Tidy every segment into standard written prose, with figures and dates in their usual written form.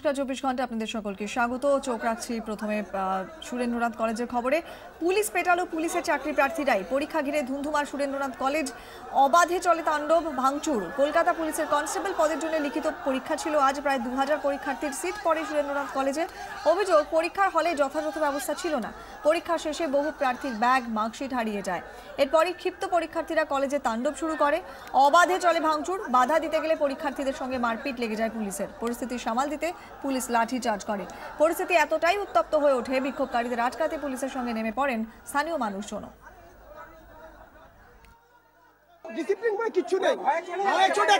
নমস্কার 24 ঘন্টা আপনাদের সকলকে স্বাগত। চোখ রাখছি প্রথমে সুরেন্দ্রনাথ কলেজের খবরে। পুলিশ পেটালো পুলিশের চাকরি প্রার্থীরাই। পরীক্ষা ঘিরে ধুন্ধুমার সুরেন্দ্রনাথ কলেজ, অবাধে চলে তাণ্ডব ভাঙচুর। কলকাতা পুলিশের কনস্টেবল পদের জন্য লিখিত পরীক্ষা ছিল আজ। প্রায় 2000 পরীক্ষার্থীর সিট পড়ে সুরেন্দ্রনাথ কলেজে। অভিযোগ, পরীক্ষার হলে যথাযথ ব্যবস্থা ছিল না। পরীক্ষা শেষে বহু প্রার্থীর ব্যাগ মার্কশিট হারিয়ে যায়। এরপরই ক্ষিপ্ত পরীক্ষার্থীরা কলেজে তাণ্ডব শুরু করে। অবাধে চলে ভাঙচুর। বাধা দিতে গেলে পরীক্ষার্থীদের সঙ্গে মারপিট লেগে যায় পুলিশের। পরিস্থিতি সামাল দিতে পুলিশ লাঠিচার্জ করে। পরিস্থিতি এতটাই উত্তপ্ত হয়ে ওঠে, বিক্ষোভকারীদের আটকাতে পুলিশের সঙ্গে নেমে পড়েন স্থানীয় মানুষজন। ডিসিপ্লিন বলে কিছু নেই।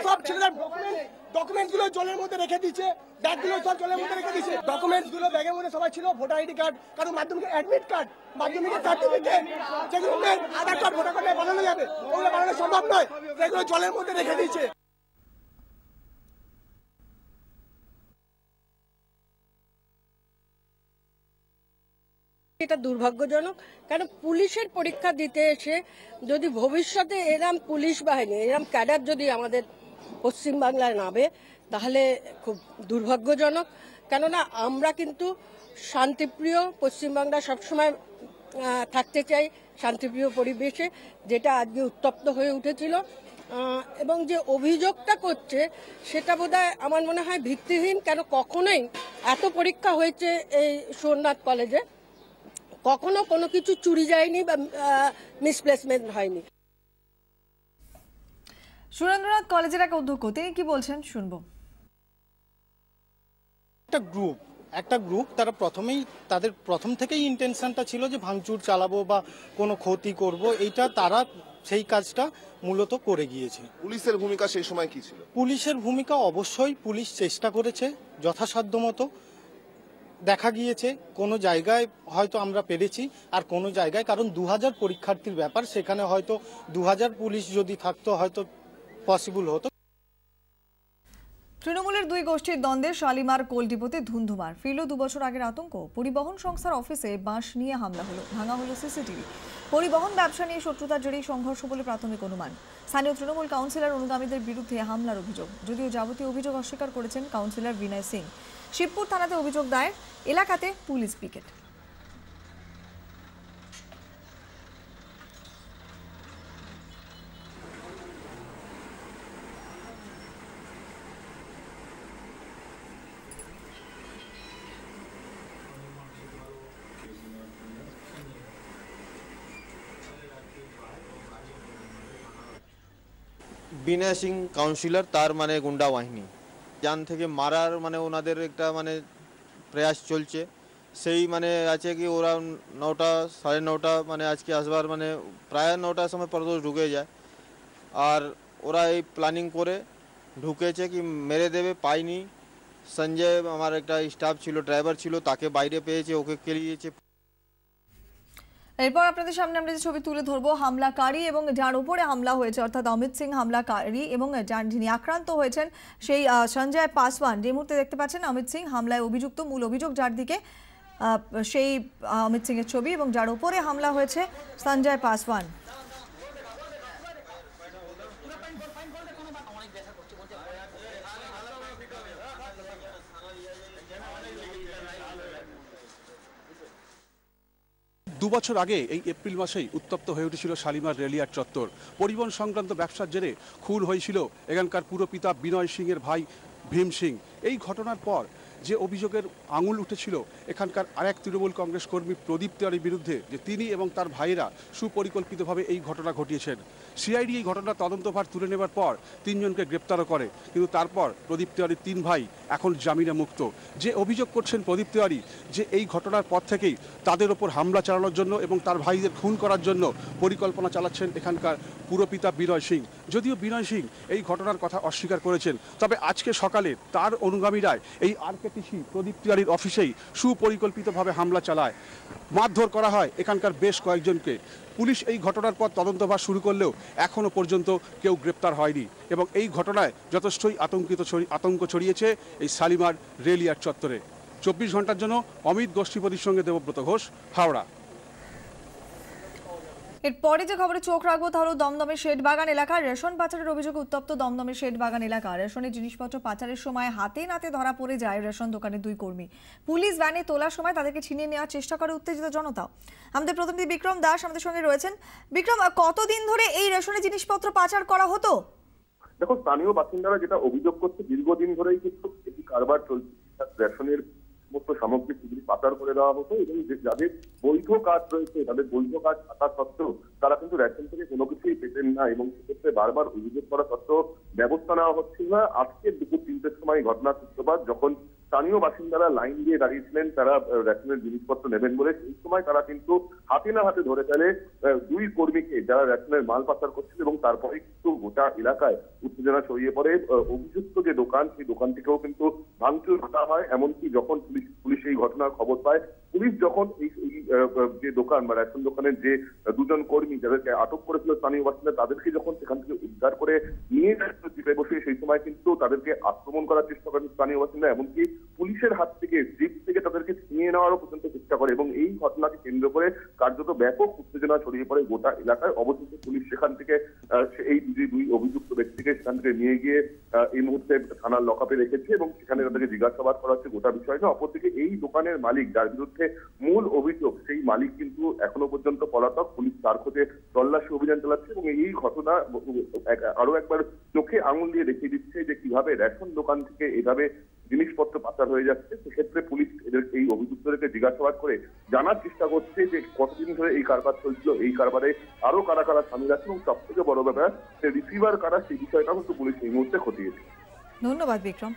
সব ছেলেদের ডকুমেন্টসগুলো জলের মধ্যে রেখে দিয়েছে, ব্যাগগুলো সব জলের মধ্যে রেখে দিয়েছে। ডকুমেন্টসগুলো ব্যাগের মধ্যে সবাই ছিল, ভোটার আইডি কার্ড, কারণ মাধ্যমিক অ্যাডমিট কার্ড, মাধ্যমিকের সার্টিফিকেট, যেগুলো আধার কার্ড ভোটার কার্ডে বানানো যাবে, ওগুলো বানানো সম্ভব নয়, সেগুলো জলের মধ্যে রেখে দিয়েছে। এটা দুর্ভাগ্যজনক, কারণ পুলিশের পরীক্ষা দিতে এসে যদি ভবিষ্যতে এরম পুলিশ বাহিনী, এরম ক্যাডার যদি আমাদের পশ্চিমবাংলায় নামে, তাহলে খুব দুর্ভাগ্যজনক। কেননা আমরা কিন্তু শান্তিপ্রিয় পশ্চিমবাংলা সবসময় থাকতে চাই, শান্তিপ্রিয় পরিবেশে, যেটা আজকে উত্তপ্ত হয়ে উঠেছিল। এবং যে অভিযোগটা করছে সেটা বোধহয় আমার মনে হয় ভিত্তিহীন। কেন কখনোই এত পরীক্ষা হয়েছে এই সোমনাথ কলেজে, কখনো কোনো কিছু চুরি যায়নি বা মিসপ্লেসমেন্ট হয়নি। সুরেন্দ্রনাথ কলেজের এক অধ্যক্ষ, তিনি কি বলছেন শুনবো। একটা গ্রুপ তারা তাদের প্রথম থেকেই ইন্টেনশনটা ছিল যে ভাঙচুর চালাবো বা কোনো ক্ষতি করব, এইটা তারা সেই কাজটা মূলত করে গিয়েছে। পুলিশের ভূমিকা সেই সময় কি ছিল? পুলিশের ভূমিকা অবশ্যই পুলিশ চেষ্টা করেছে যথাসাধ্য মতো। দেখা গিয়েছে কোনো জায়গায় হয়তো আমরা পেরেছি, আর কোনো জায়গায়, কারণ 2000 পরীক্ষার্থীর ব্যাপার, সেখানে হয়তো 2000 পুলিশ যদি থাকতো হয়তো পসিবল হতো। তৃণমূলের দুই গোষ্ঠীর দ্বন্দ্বে শালিমার কোলডিপোতে ধুন্ধুমার। ফিরল 2 বছর আগের আতঙ্ক। পরিবহন সংস্থার অফিসে বাঁশ নিয়ে হামলা হলো, ভাঙা হলো সিসিটিভি। পরিবহন ব্যবসা নিয়ে শত্রুতার জেরেই সংঘর্ষ বলে প্রাথমিক অনুমান। স্থানীয় তৃণমূল কাউন্সিলর অনুগামীদের বিরুদ্ধে হামলার অভিযোগ, যদিও যাবতীয় অভিযোগ অস্বীকার করেছেন কাউন্সিলর বিনয় সিং। শিবপুর থানাতে অভিযোগ দায়ের, এলাকাতে পুলিশ পিকেট। বিনয় সিং কাউন্সিলর, তার মানে গুন্ডা বাহিনী জান থেকে মারার ওনাদের একটা প্রয়াস চলছে। সেই আছে কি ওরা 9টা সাড়ে 9টা আজকে আসবার প্রায় 9টার সময় প্রদোষ ঢুকে যায়, আর ওরা এই প্ল্যানিং করে ঢুকেছে কি মেরে দেবে। পাইনি। সঞ্জয় আমার একটা স্টাফ ছিল, ড্রাইভার ছিল, তাকে বাইরে পেয়েছে, ওকে কেলিয়েছে। এরপর আপনাদের সামনে আমরা যে ছবি তুলে ধরবো, হামলাকারী এবং যার উপরে হামলা হয়েছে অর্থাৎ অমিত সিং হামলাকারী এবং যিনি আক্রান্ত হয়েছেন সেই সঞ্জয় পাসওয়ান। যে মুহূর্তে দেখতে পাচ্ছেন অমিত সিং হামলায় অভিযুক্ত, মূল অভিযোগ যার দিকে, সেই অমিত সিং এর ছবি, এবং যার উপরে হামলা হয়েছে সঞ্জয় পাসওয়ান। দু বছর আগে এই এপ্রিল মাসেই উত্তপ্ত হয়ে উঠেছিল শালিমার রেলিয়ার চত্বর। পরিবহন সংক্রান্ত ব্যবসার জেরে খুন হয়েছিল এখানকার পুরপিতা বিনয় সিং এর ভাই ভীম সিং। এই ঘটনার পর যে অভিযোগের আঙুল উঠেছিল এখানকার আরেক তৃণমূল কংগ্রেস কর্মী প্রদীপ তেওয়ারির বিরুদ্ধে, যে তিনি এবং তার ভাইয়েরা সুপরিকল্পিতভাবে এই ঘটনা ঘটিয়েছেন। সিআইডি এই ঘটনার তদন্তভার তুলে নেবার পর 3 জনকে গ্রেপ্তারও করে, কিন্তু তারপর প্রদীপ তেওয়ারির 3 ভাই এখন জামিনে মুক্ত। যে অভিযোগ করছেন প্রদীপ তেওয়ারি, যে এই ঘটনার পর থেকেই তাদের ওপর হামলা চালানোর জন্য এবং তার ভাইদের খুন করার জন্য পরিকল্পনা চালাচ্ছেন এখানকার পুরপিতা বিনয় সিং। যদিও বিনয় সিং এই ঘটনার কথা অস্বীকার করেছেন, তবে আজকে সকালে তার অনুগামীরা এই আরকেটিসি প্রদীপ তেওয়ারির অফিসেই সুপরিকল্পিতভাবে হামলা চালায়। মারধর করা হয় এখানকার বেশ কয়েকজনকে। পুলিশ এই ঘটনার পর তদন্তভার শুরু করলেও এখনও পর্যন্ত কেউ গ্রেপ্তার হয়নি, এবং এই ঘটনায় যথেষ্টই আতঙ্ক ছড়িয়েছে এই শালিমার রেলিয়ার চত্বরে। 24 ঘন্টার জন্য অমিত গোষ্ঠীপতির সঙ্গে দেবব্রত ঘোষ, হাওড়া। এরপরে যে খবরে চোখ রাখবো তা হলো দমদমের শেড বাগান এলাকা। রেশন পাচারের অভিযোগে উত্তপ্ত দমদমের শেড বাগান এলাকা। রেশনের জিনিসপত্র পাচারের সময় হাতে নাতে ধরা পড়ে যায় রেশন দোকানের 2 কর্মী। পুলিশ ভ্যানে তোলার সময় তাদেরকে ছিনিয়ে নেওয়ার চেষ্টা করে উত্তেজিত জনতা। আমাদের প্রতিনিধি বিক্রম দাস আমাদের সঙ্গে রয়েছেন। বিক্রম, কতদিন ধরে এই রেশনের জিনিসপত্র পাচার করা হতো? দেখো, স্থানীয় বাসিন্দারা যেটা অভিযোগ করছে, দীর্ঘদিন ধরেই কিন্তু একটি কারবার চলছে। রেশনের সমস্ত সামগ্রী সেগুলি পাচার করে দেওয়া হতো এবং যাদের বৈধ কাজ রয়েছে তাদের বৈধ কাজ থাকা সত্ত্বেও তারা কিন্তু রেশন থেকে কোনো কিছুই পেতেন না এবং সেক্ষেত্রে বারবার অভিযোগ করা সত্ত্বেও ব্যবস্থা নেওয়া হচ্ছিল না। আজকে দুপুর 3টের সময় ঘটনার সূত্রপাত, যখন স্থানীয় বাসিন্দারা লাইন দিয়ে দাঁড়িয়েছিলেন তারা রেশনের জিনিসপত্র নেবেন বলে, সেই সময় তারা কিন্তু হাতে না হাতে ধরে ফেলে 2 কর্মীকে যারা রেশনের মাল পাচার করছিল এবং তারপরে কিন্তু গোটা এলাকায় উত্তেজনা ছড়িয়ে পড়ে। অভিযুক্ত যে দোকান, সেই দোকানটিকেও কিন্তু ভাঙচুর ঘটা হয়। এমনকি যখন পুলিশ এই ঘটনার খবর পায়, পুলিশ যখন এই যে দোকান বা রেশন দোকানের যে 2 জন কর্মী যাদেরকে আটক করেছিল স্থানীয় বাসিন্দা, তাদেরকে যখন সেখান থেকে উদ্ধার করে নিয়ে যাচ্ছিল জিপে বসে, সেই সময় কিন্তু তাদেরকে আক্রমণ করার চেষ্টা করেন স্থানীয় বাসিন্দা। এমনকি পুলিশের হাত থেকে জিপ থেকে তাদেরকে ছিনিয়ে নেওয়ারও পর্যন্ত চেষ্টা করে এবং এই ঘটনাকে কেন্দ্র করে কার্যত ব্যাপক উত্তেজনা ছড়িয়ে পড়ে গোটা এলাকায়। অবশেষে পুলিশ সেখান থেকে এই 2 অভিযুক্ত ব্যক্তিকে সেখান থেকে নিয়ে গিয়ে এই মুহূর্তে থানার লকআপে রেখেছে এবং সেখানে তাদেরকে জিজ্ঞাসাবাদ করা হচ্ছে গোটা বিষয়টা। অপরদিকে এই দোকানের মালিক, যার বিরুদ্ধে মূল অভিযোগ, সেই মালিক কিন্তু এখনো পর্যন্ত পলাতক। পুলিশ তার খোঁজে তল্লাশি অভিযান চালাচ্ছে এবং এই ঘটনা আরো একবার চোখে আঙুল দিয়ে দেখিয়ে দিচ্ছে যে কিভাবে রেশন দোকান থেকে এভাবে জিনিসপত্র পাচার হয়ে যাচ্ছে। সেক্ষেত্রে পুলিশ এই অভিযুক্তদেরকে জিজ্ঞাসাবাদ করে জানার চেষ্টা করছে যে কতদিন ধরে এই কারবার চলছিল, এই কারবারে আরো কারা কারা সামিল আছে এবং সব থেকে বড় ব্যাপার রিসিভার কারা, সেই বিষয়টা কিন্তু পুলিশ এই মুহূর্তে খতিয়েছে। ধন্যবাদ বিক্রম।